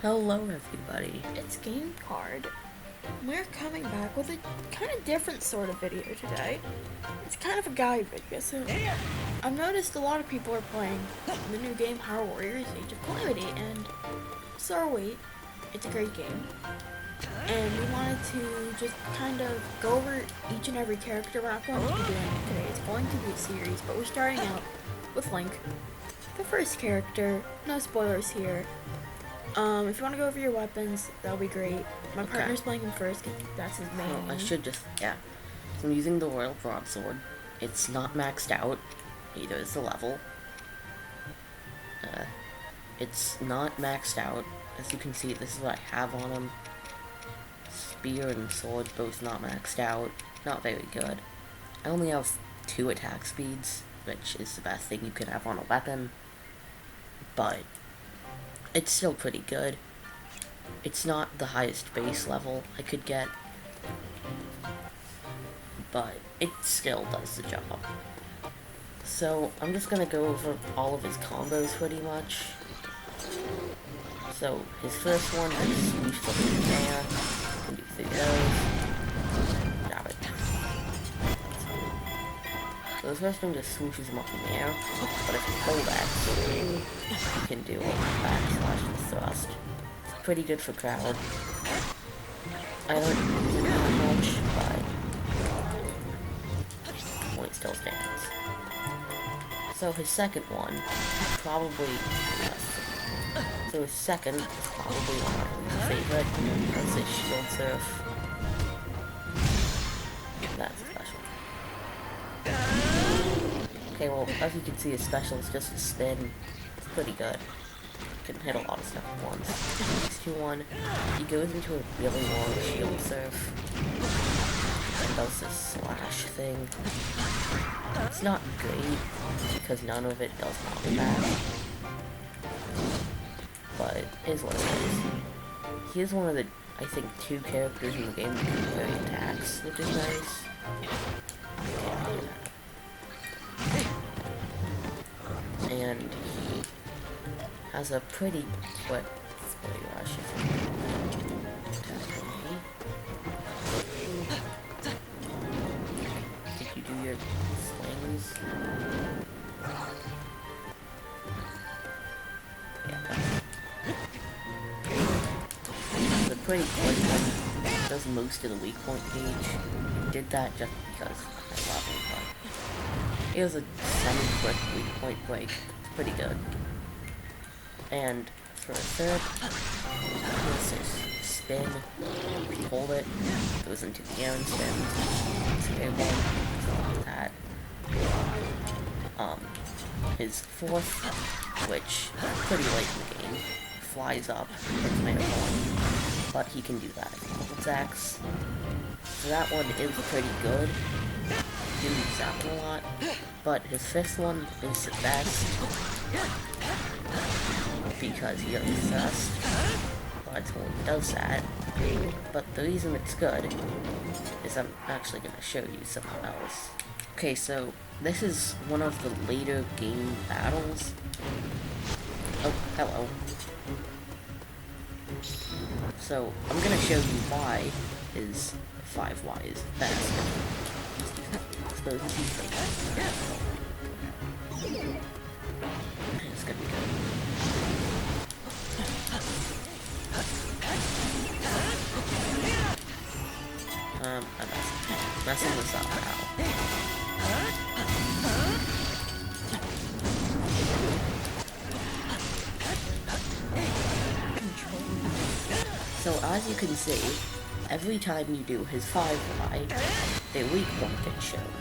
Hello everybody. It's Game Card. We're coming back with a kind of different sort of video today. It's kind of a guide video, so I've noticed a lot of people are playing the new game Hyrule Warriors Age of Calamity, and so are we. It's a great game. And we wanted to just kind of go over each and every character. We're not going to be doing it today. It's going to be a series, but we're starting out with Link. The first character, no spoilers here. If you want to go over your weapons, that'll be great. My partner's playing him first, that's his main. Well, I should just, So I'm using the Royal Broadsword. It's not maxed out, neither is the level. It's not maxed out. As you can see, this is what I have on him. Spear and sword, both not maxed out. Not very good. I only have 2 attack speeds, which is the best thing you can have on a weapon. But it's still pretty good. It's not the highest base level I could get, but it still does the job. So I'm just gonna go over all of his combos pretty much. So his first one is swoosh the there. Can do 3 of those. Got it. So the first one just swooshes him up in the air, but if you hold that, you can do a backslash and thrust. It's pretty good for crowd. I don't use it that much, but well, it still stands. So his second one, probably so his second is probably one of my favorite. That's his shield surf. That's a special. Okay, well, as you can see, his special is just a spin. It's pretty good. Can hit a lot of stuff at once. Next to one, he goes into a really long shield surf and does this slash thing. It's not great because none of it does knockback, but it is what it is. He is one of the, I think, 2 characters in the game that can carry attacks, which is nice. And he has a pretty quick spray rush. Did you do your swings? Yeah. It's a pretty quick one. It does most of the weak point gauge. I did that just because I love Impa. It was a semi-quick weak point break. It's pretty good. And for a third, this is spin. If you hold it, it goes into the air and spins. It's a good one. So like that. His fourth, which is pretty late in the game, flies up. It's made of one, but he can do that as well. Attacks. So that one is pretty good. He didn't use that one a lot, but his fifth one is the best because he does thrust. That's when he does that. But the reason it's good is I'm actually going to show you something else. Okay, so this is one of the later game battles. Oh, hello. So I'm going to show you why his 5Y is best. Expose the things. It's gonna be good. I'm messing this up now. So as you can see, every time you do his 5Y, a weak point gets shown.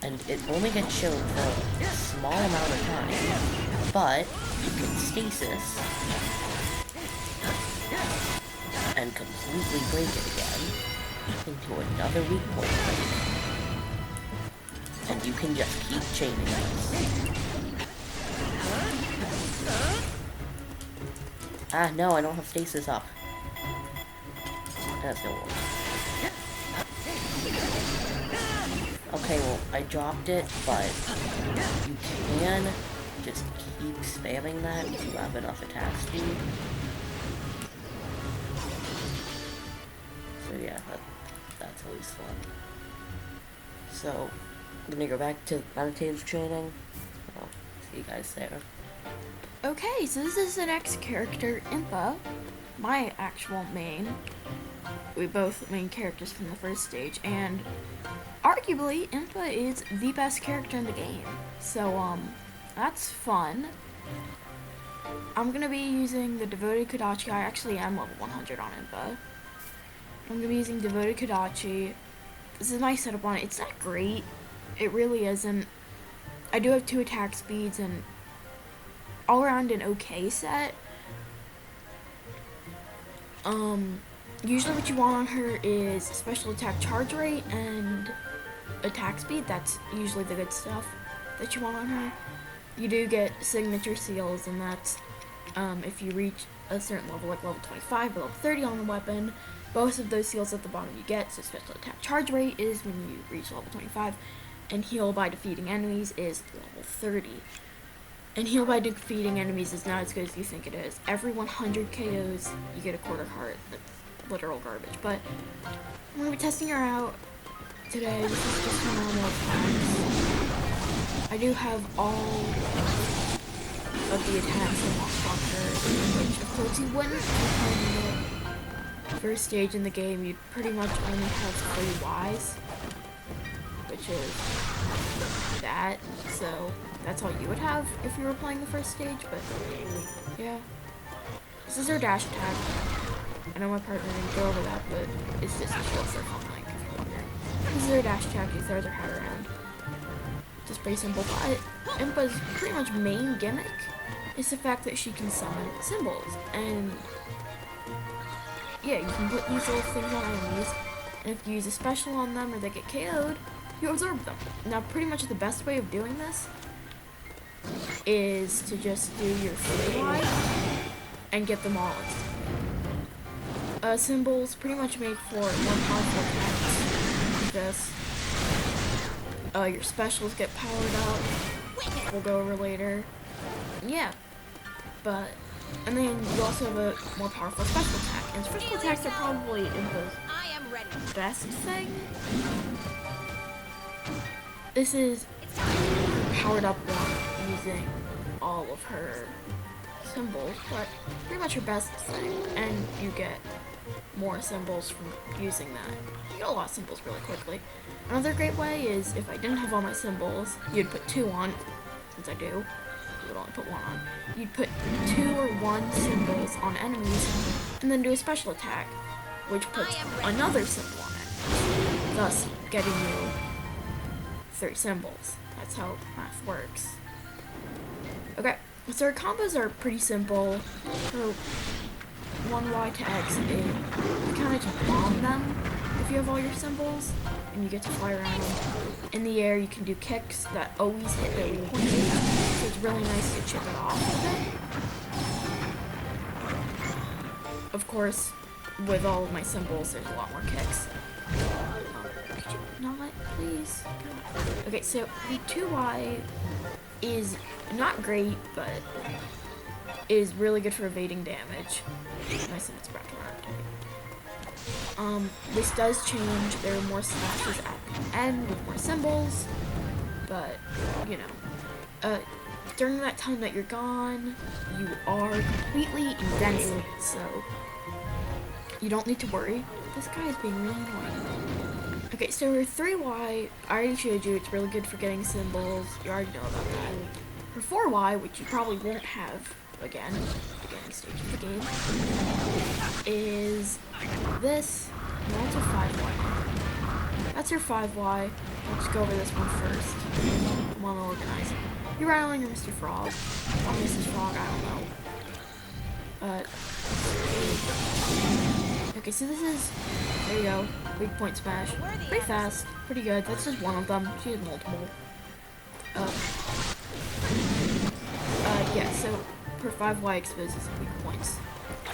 And it only gets shown for a small amount of time, but you can stasis and completely break it again into another weak point break. And you can just keep chaining this. Ah, no, I don't have stasis up. That's no work. Okay, well, I dropped it, but you can just keep spamming that if you have enough attack speed. yeah, that's always fun. So, I'm gonna go back to meditative training. I'll see you guys there. Okay, so this is the next character, Impa, my actual main. We both main characters from the first stage, and arguably, Impa is the best character in the game. So, that's fun. I'm gonna be using the Devoted Kodachi. I actually am level 100 on Impa. I'm gonna be using Devoted Kodachi. This is my setup on it. It's not great. It really isn't. I do have 2 attack speeds and all around an okay set. Usually what you want on her is special attack charge rate and attack speed. That's usually the good stuff that you want on her. You do get signature seals, and that's if you reach a certain level, like level 25 or level 30 on the weapon. Both of those seals at the bottom you get. So special attack charge rate is when you reach level 25, and heal by defeating enemies is level 30. And heal by defeating enemies is not as good as you think it is. Every 100 KOs, you get a quarter heart. That's literal garbage. But I'm going to be testing her out today. This is just her normal attacks. I do have all of the attacks unlocked on her, which of course you wouldn't in the first stage in the game. You'd pretty much only have 3 Ys, which is that. So that's all you would have if you were playing the first stage, but yeah. This is her dash attack. I know my partner didn't go over that, but it's just a shield circle, like, if you're wondering. This is her dash attack. She throws her head around. Just pretty simple, but Impa's pretty much main gimmick is the fact that she can summon symbols, and yeah, you can put these little things on enemies, and if you use a special on them or they get KO'd, you absorb them. Now, pretty much the best way of doing this is to just do your 3Y and get them all instantly. Symbols pretty much make for more powerful attacks like this. Your specials get powered up. We'll go over later. Yeah, and then you also have a more powerful special attack. And special attacks are probably Impa's best thing. This is powered up one using all of her symbols, but pretty much her best thing. And you get more symbols from using that. You get a lot of symbols really quickly. Another great way is if I didn't have all my symbols, you'd put 2 on, since I do. You would only put 1 on. You'd put 2 or 1 symbols on enemies, and then do a special attack, which puts another symbol on it, thus getting you 3 symbols. That's how math works. Okay, so our combos are pretty simple. So 1Y to X, you kind of just bomb them if you have all your symbols, and you get to fly around. In the air, you can do kicks that always hit their weak point, so it's really nice to chip it off a bit. Of course, with all of my symbols, there's a lot more kicks. Could you not, please? Okay, so the 2Y is not great, but is really good for evading damage. Nice and it's back around. This does change. There are more slashes at the end with more symbols, but you know, during that time that you're gone, you are completely invincible, so you don't need to worry. This guy is being really annoying. Okay, so for 3Y, I already showed you, it's really good for getting symbols. You already know about that. For 4Y, which you probably won't have again, beginning stage of the game, is this. That's your 5Y. That's your 5Y. Let's go over this one first. I'm on organize. You're rattling your Mr. Frog. Or Mrs. Frog, I don't know. Okay, so this is, there you go, weak point smash. Pretty fast, pretty good. That's just one of them. She has multiple. Yeah, so per 5Y exposes weak points.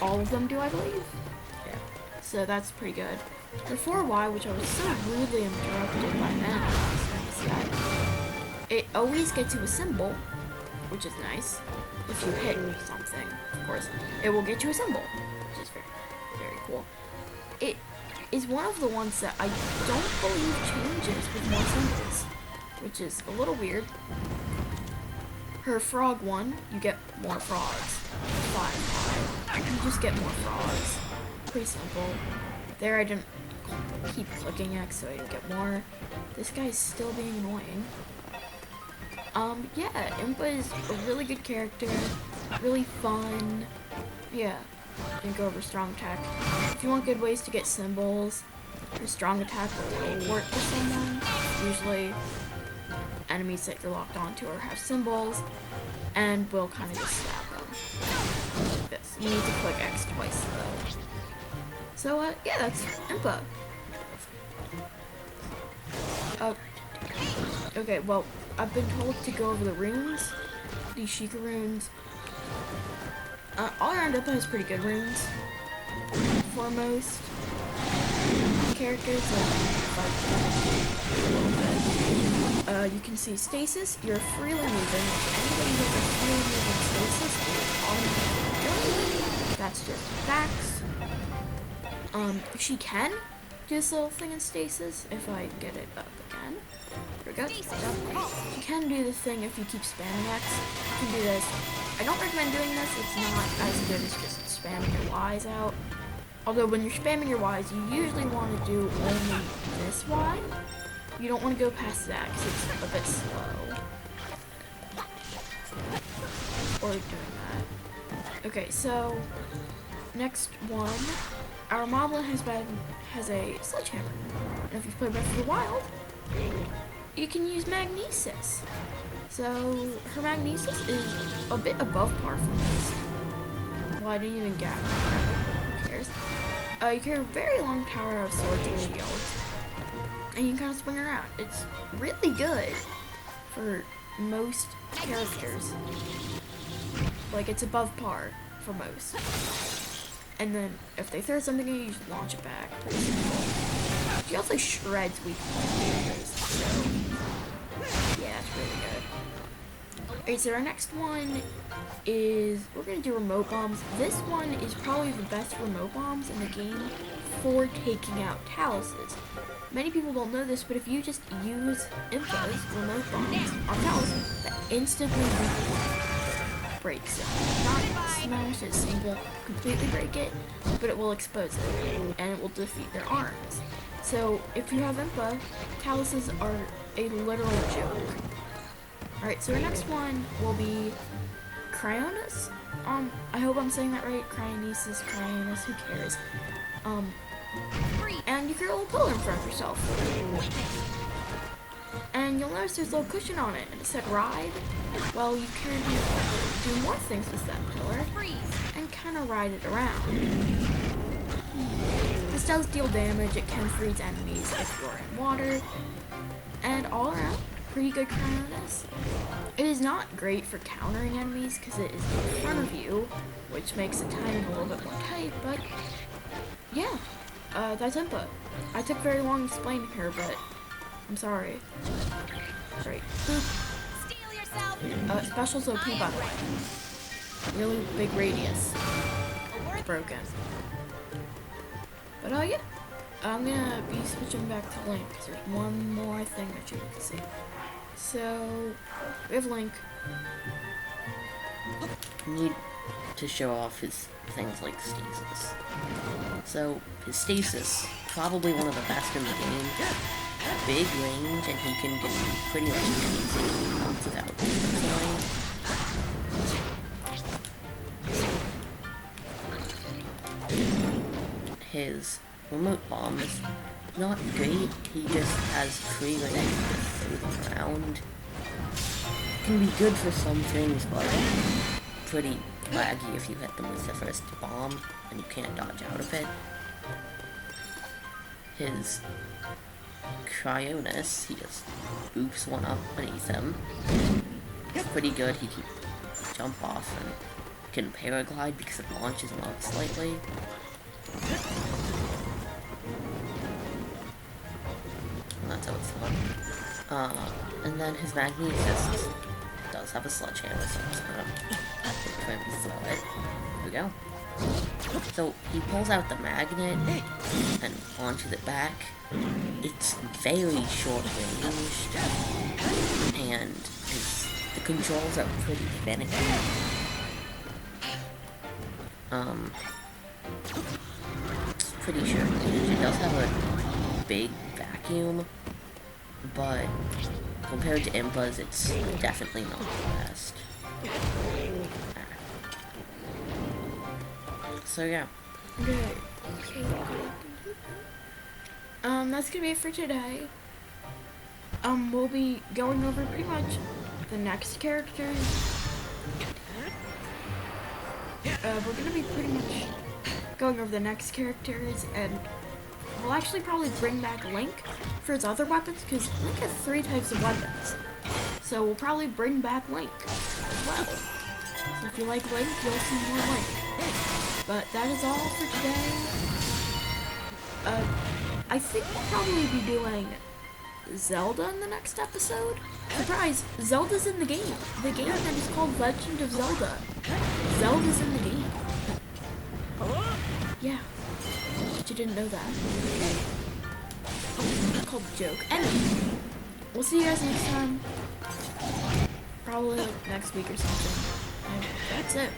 All of them do, I believe? Yeah. So that's pretty good. For 4Y, which I was so rudely interrupted by that, it always gets you a symbol, which is nice. If you hit something, of course, it will get you a symbol, which is very, very cool. is one of the ones that I don't believe changes with more symbols, which is a little weird. Her frog one, you get more frogs. 5, you just get more frogs. Pretty simple. There I didn't keep clicking X so I didn't get more. This guy's still being annoying. Yeah, Impa is a really good character, really fun. Yeah, didn't go over strong attack. If you want good ways to get symbols, your strong attack will work for someone. Usually, enemies that you're locked onto or have symbols, and will kind of just stab them. Like this. You need to click X twice though. So, yeah, that's Impa. Okay, well, I've been told to go over the runes, these Sheikah runes. All around Impa has pretty good runes. For most characters, you can see stasis. You're freely moving. Anybody who has a freely moving stasis is automatically. That's just facts. She can do this little thing in stasis if I get it up again. There we go. She can do this thing if you keep spamming X. You can do this. I don't recommend doing this. It's not as good as just spamming your Ys out. Although when you're spamming your Ys, you usually want to do only this Y. You don't want to go past that because it's a bit slow. Or doing that. Okay, so next one. Our Moblin has a sledgehammer. And if you've played Breath of the Wild, you can use magnesis. So her magnesis is a bit above par for this. Well, I didn't even get it. Who cares? You carry a very long tower of swords and shields. And you can kind of swing around. It's really good for most characters. Like, it's above par for most. And then, if they throw something at you, you just launch it back. She also shreds weak characters, so yeah, it's really good. Alright, so our next one is, we're going to do remote bombs. This one is probably the best remote bombs in the game for taking out taluses. Many people don't know this, but if you just use Impa's remote bombs on taluses, that instantly breaks it. Not smash it, it won't completely break it, but it will expose it, and it will defeat their arms. So, if you have Impa, taluses are a literal joke. Alright, so our next one will be Cryonis. I hope I'm saying that right. Cryonesis, Cryonis, who cares? And you create a little pillar in front of yourself. And you'll notice there's a little cushion on it, and it said ride. Well, you can do more things with that pillar, and kind of ride it around. This does deal damage. It can freeze enemies if you're in water. And all around, pretty good Cryonis. It is not great for countering enemies, because it is in front of you, which makes the timing a little bit more tight, but yeah. That's Impa. I took very long explaining her, but I'm sorry. Right. Boop. Special's OP, by the way. Really big radius. It's broken. But, yeah. I'm gonna be switching back to Link, because there's one more thing that you need to see. So, we have Link. Need to show off his things like stasis. So, his stasis, probably one of the best in the game. Big range, and he can do pretty much anything he wants without killing. His remote bomb is not great, he just has free range to throw them around. Can be good for some things, but pretty laggy if you hit them with the first bomb, and you can't dodge out of it. His Cryonis, he just boops one up beneath him. It's pretty good, he can jump off and can paraglide because it launches him up slightly. And that's how it's fun. And then his Magnesis does have a sledgehammer, so I'm just gonna throw it. There we go. So he pulls out the magnet and launches it back. It's very short ranged, and the controls are pretty finicky. Pretty short range. It does have a big vacuum, but compared to Impa's, it's definitely not the best. So yeah. Okay. That's gonna be it for today. We'll be going over pretty much the next characters. We're gonna be pretty much going over the next characters, and we'll actually probably bring back Link for his other weapons, because Link has 3 types of weapons. So we'll probably bring back Link as well. So if you like Link, you'll see more Link. But that is all for today. I think we'll probably be doing Zelda in the next episode. Surprise! Zelda's in the game. The game that is called Legend of Zelda. Zelda's in the game. Yeah. But you didn't know that. It's called a joke. Anyway, we'll see you guys next time. Probably like next week or something. And that's it.